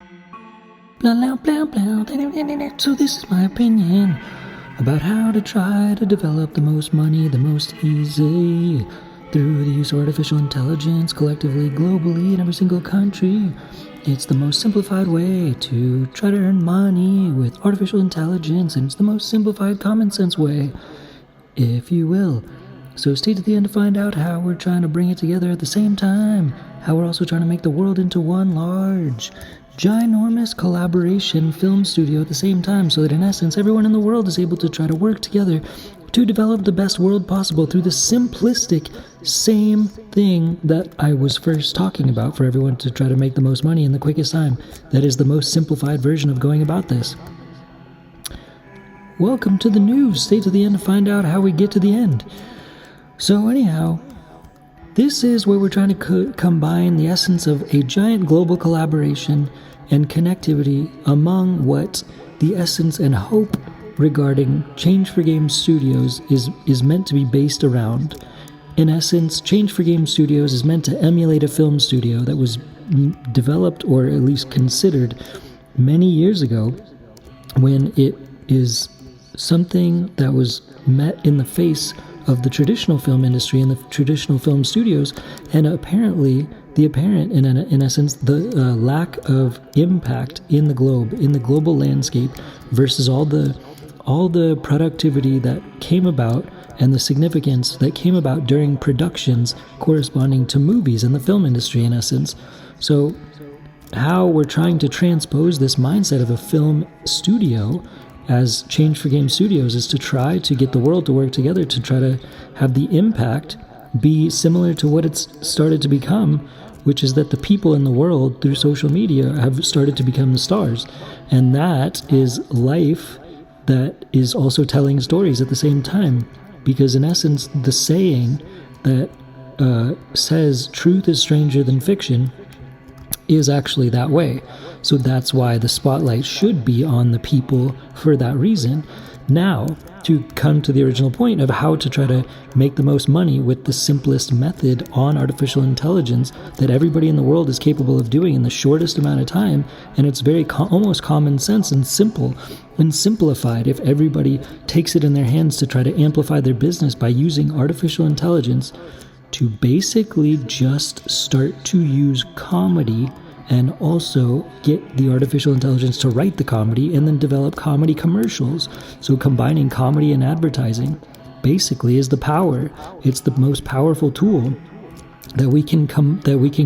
Blah, blah, blah, blah. So this is my opinion about how to try to develop the most money the most easy through the use of artificial intelligence collectively, globally, in every single country. It's the most simplified way to try to earn money with artificial intelligence, and it's the most simplified common sense way, if you will. So stay to the end to find out how we're trying to bring it together at the same time, how we're also trying to make the world into one large, ginormous collaboration film studio at the same time, so that in essence everyone in the world is able to try to work together to develop the best world possible through the simplistic same thing that I was first talking about, for everyone to try to make the most money in the quickest time. That is the most simplified version of going about this. Welcome to the news. Stay to the end to find out how we get to the end. So anyhow, this is where we're trying to combine the essence of a giant global collaboration and connectivity among what the essence and hope regarding Change for Game Studios is meant to be based around. In essence, Change for Game Studios is meant to emulate a film studio that was developed, or at least considered, many years ago, when it is something that was met in the face of the traditional film industry and the traditional film studios, and apparently in essence the lack of impact in the global landscape versus all the productivity that came about and the significance that came about during productions corresponding to movies in the film industry, in essence. So how we're trying to transpose this mindset of a film studio as Change for Game Studios is to try to get the world to work together to try to have the impact be similar to what it's started to become, which is that the people in the world through social media have started to become the stars. And that is life that is also telling stories at the same time. Because in essence, the saying that says truth is stranger than fiction is actually that way. So that's why the spotlight should be on the people for that reason. Now, to come to the original point of how to try to make the most money with the simplest method on artificial intelligence that everybody in the world is capable of doing in the shortest amount of time, and it's very almost common sense and simple and simplified if everybody takes it in their hands to try to amplify their business by using artificial intelligence to basically just start to use comedy and also get the artificial intelligence to write the comedy and then develop comedy commercials. So combining comedy and advertising basically is the power. It's the most powerful tool that we can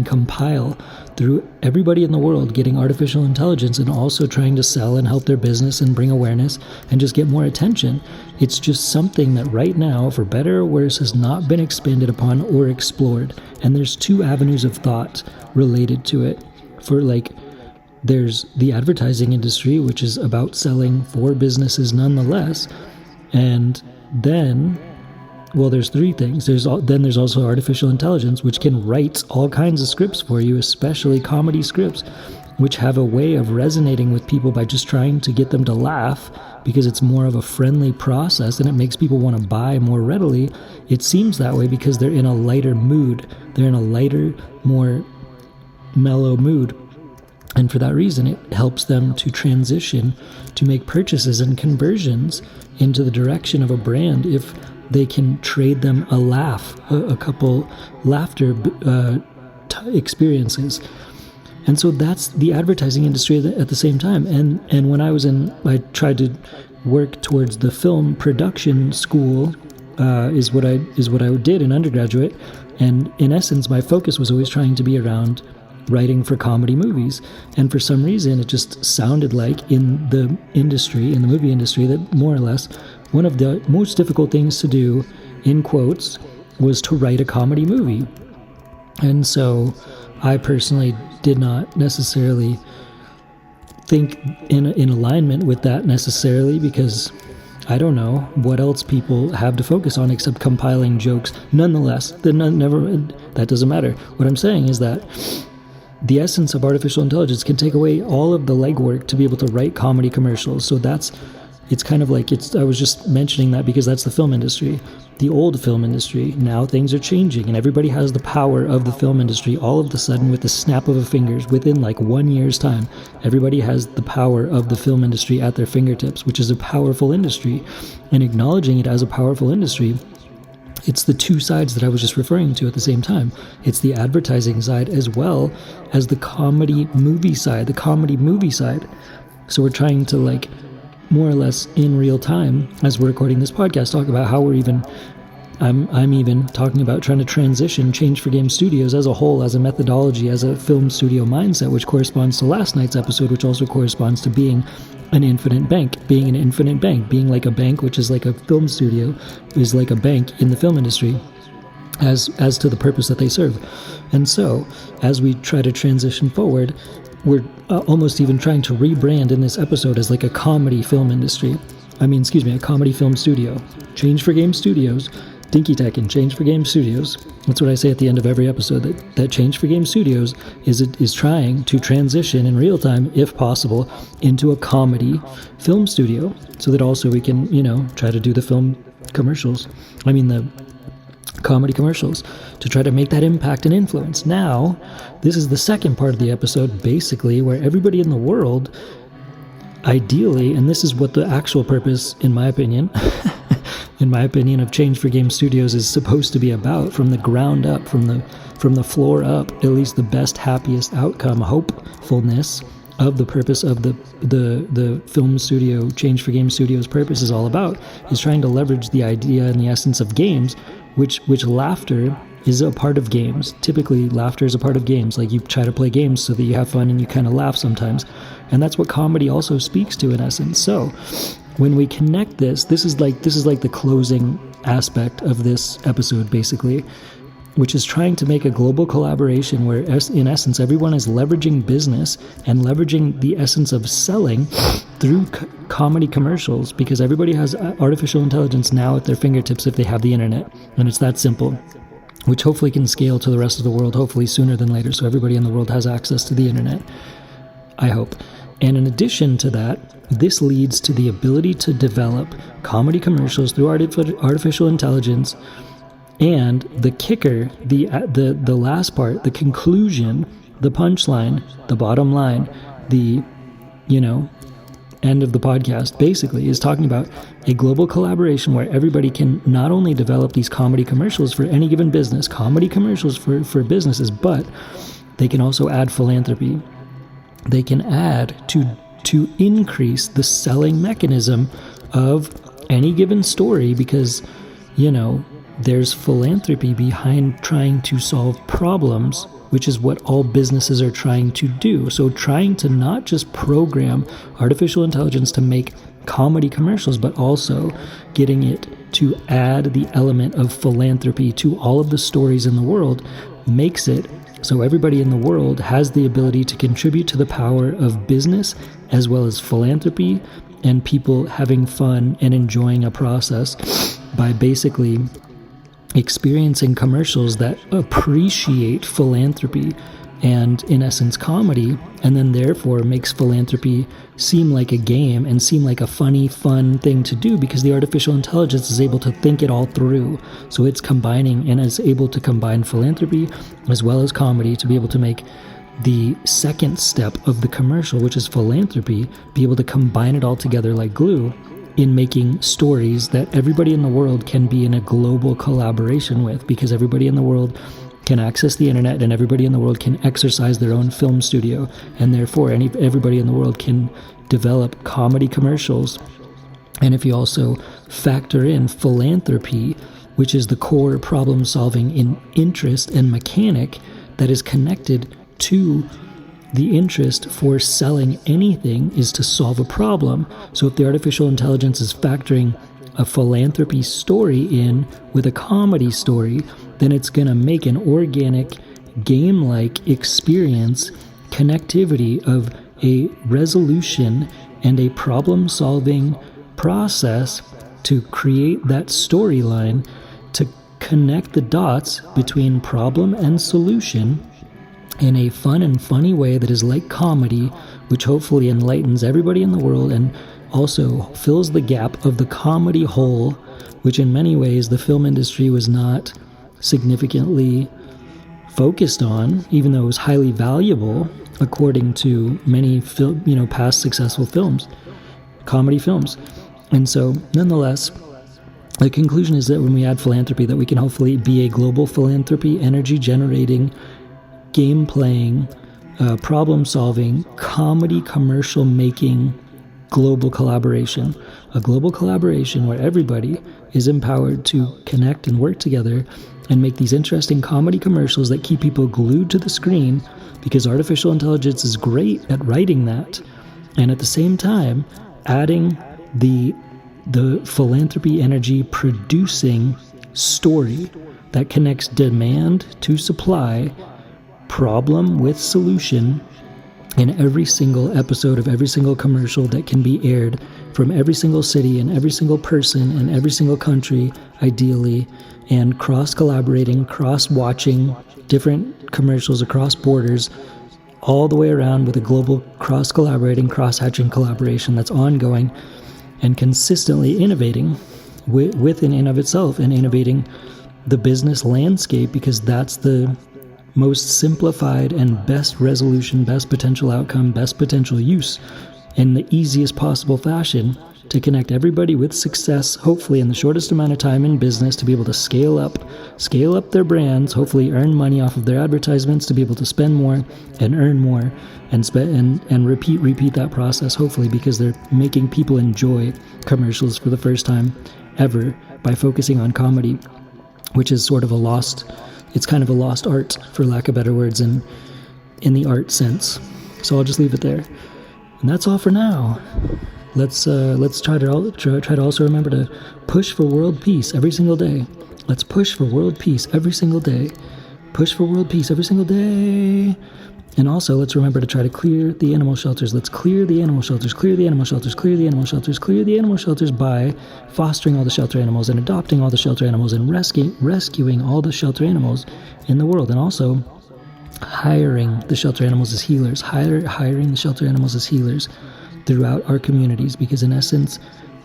compile through everybody in the world getting artificial intelligence and also trying to sell and help their business and bring awareness and just get more attention. It's just something that right now, for better or worse, has not been expanded upon or explored. And there's two avenues of thought related to it. There's the advertising industry, which is about selling for businesses nonetheless. And then, well, there's three things. There's also artificial intelligence, which can write all kinds of scripts for you, especially comedy scripts, which have a way of resonating with people by just trying to get them to laugh, because it's more of a friendly process and it makes people want to buy more readily. It seems that way because they're in a lighter mood. They're in a lighter, more mellow mood. And for that reason, it helps them to transition to make purchases and conversions into the direction of a brand if they can trade them a laugh, a couple laughter experiences. And so that's the advertising industry at the same time. And when I tried to work towards the film production school, is what I did in undergraduate. And in essence, my focus was always trying to be around writing for comedy movies. And for some reason, it just sounded like in the movie industry, that more or less one of the most difficult things to do, in quotes, was to write a comedy movie. And so I personally did not necessarily think in alignment with that necessarily, because I don't know what else people have to focus on except compiling jokes. Nonetheless, that doesn't matter. What I'm saying is that the essence of artificial intelligence can take away all of the legwork to be able to write comedy commercials. So that's it's kind of like, I was just mentioning that because that's the film industry, the old film industry. Now things are changing, and everybody has the power of the film industry all of a sudden with the snap of a fingers. Within like 1 year's time, everybody has the power of the film industry at their fingertips, which is a powerful industry. And acknowledging it as a powerful industry, it's the two sides that I was just referring to at the same time. It's the advertising side as well as the comedy movie side, So we're trying to, like, more or less in real time, as we're recording this podcast, talk about how I'm even talking about trying to transition Change for Game Studios as a whole, as a methodology, as a film studio mindset, which corresponds to last night's episode, which also corresponds to being an infinite bank, being like a bank, which is like a film studio, is like a bank in the film industry, as to the purpose that they serve. And so, as we try to transition forward, we're almost even trying to rebrand in this episode as like a comedy film a comedy film studio. Change for Game Studios, Dinky Tech and Change for Game Studios. That's what I say at the end of every episode, that Change for Game Studios is trying to transition in real time, if possible, into a comedy film studio, so that also we can, try to do the comedy commercials, to try to make that impact and influence. Now, this is the second part of the episode, basically, where everybody in the world, ideally, and this is what the actual purpose, in my opinion, of Change for Game Studios is supposed to be about, from the ground up, from the floor up, at least the best, happiest outcome, hopefulness of the purpose of the film studio, Change for Game Studios' purpose is all about, is trying to leverage the idea and the essence of games, which laughter is a part of games. Typically, laughter is a part of games. Like, you try to play games so that you have fun and you kind of laugh sometimes. And that's what comedy also speaks to, in essence. So, when we connect this is like the closing aspect of this episode, basically, which is trying to make a global collaboration where, in essence, everyone is leveraging business and leveraging the essence of selling through comedy commercials, because everybody has artificial intelligence now at their fingertips if they have the internet, and it's that simple, which hopefully can scale to the rest of the world, hopefully sooner than later, so everybody in the world has access to the internet, I hope. And in addition to that, this leads to the ability to develop comedy commercials through artificial intelligence. And the kicker, the last part, the conclusion, the punchline, the bottom line, the, end of the podcast, basically, is talking about a global collaboration where everybody can not only develop these comedy commercials for any given business, comedy commercials for businesses, but they can also add philanthropy. They can add to increase the selling mechanism of any given story, because, there's philanthropy behind trying to solve problems, which is what all businesses are trying to do. So trying to not just program artificial intelligence to make comedy commercials, but also getting it to add the element of philanthropy to all of the stories in the world makes it so everybody in the world has the ability to contribute to the power of business as well as philanthropy, and people having fun and enjoying a process by basically experiencing commercials that appreciate philanthropy and, in essence, comedy, and then therefore makes philanthropy seem like a game and seem like a funny, fun thing to do, because the artificial intelligence is able to think it all through. So it's combining and is able to combine philanthropy as well as comedy to be able to make the second step of the commercial, which is philanthropy, be able to combine it all together like glue in making stories that everybody in the world can be in a global collaboration with, because everybody in the world can access the internet and everybody in the world can exercise their own film studio, and therefore everybody in the world can develop comedy commercials. And if you also factor in philanthropy, which is the core problem solving in interest and mechanic that is connected to the interest for selling anything, is to solve a problem. So if the artificial intelligence is factoring a philanthropy story in with a comedy story, then it's going to make an organic, game-like experience, connectivity of a resolution and a problem-solving process to create that storyline, to connect the dots between problem and solution in a fun and funny way that is like comedy, which hopefully enlightens everybody in the world and also fills the gap of the comedy hole, which in many ways the film industry was not significantly focused on, even though it was highly valuable according to many past successful films, comedy films. And so nonetheless, the conclusion is that when we add philanthropy, that we can hopefully be a global philanthropy, energy generating, game playing, problem solving, comedy commercial making global collaboration. A global collaboration where everybody is empowered to connect and work together and make these interesting comedy commercials that keep people glued to the screen, because artificial intelligence is great at writing that. And at the same time, adding the philanthropy energy producing story that connects demand to supply, problem with solution, in every single episode of every single commercial that can be aired from every single city and every single person in every single country, ideally, and cross-collaborating, cross-watching different commercials across borders, all the way around with a global cross-collaborating, cross-hatching collaboration that's ongoing and consistently innovating with and in of itself, and innovating the business landscape, because that's the most simplified and best resolution, best potential outcome, best potential use in the easiest possible fashion to connect everybody with success, hopefully in the shortest amount of time in business, to be able to scale up their brands, hopefully earn money off of their advertisements, to be able to spend more and earn more and repeat that process, hopefully, because they're making people enjoy commercials for the first time ever by focusing on comedy, which is sort of it's kind of a lost art, for lack of better words, in the art sense. So I'll just leave it there. And that's all for now. Let's try to also remember to push for world peace every single day. Let's push for world peace every single day. Push for world peace every single day. And also, let's remember to try to clear the animal shelters. Let's clear the animal shelters, clear the animal shelters, clear the animal shelters, clear the animal shelters by fostering all the shelter animals and adopting all the shelter animals and rescuing all the shelter animals in the world. And also hiring the shelter animals as healers, hiring the shelter animals as healers throughout our communities, because in essence,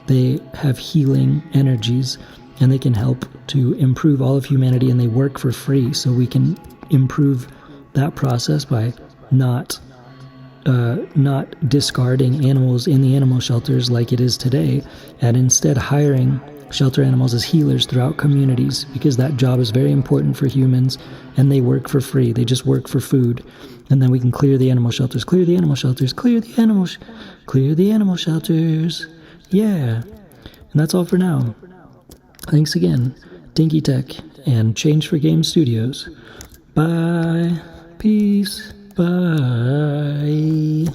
they have healing energies and they can help to improve all of humanity, and they work for free. So we can improve that process by not discarding animals in the animal shelters like it is today, and instead hiring shelter animals as healers throughout communities, because that job is very important for humans, and they work for free. They just work for food. And then we can clear the animal shelters, clear the animal shelters, clear the animal shelters. Yeah. And that's all for now. Thanks again, Dinky Tech and Change for Game Studios. Bye. Peace. Bye.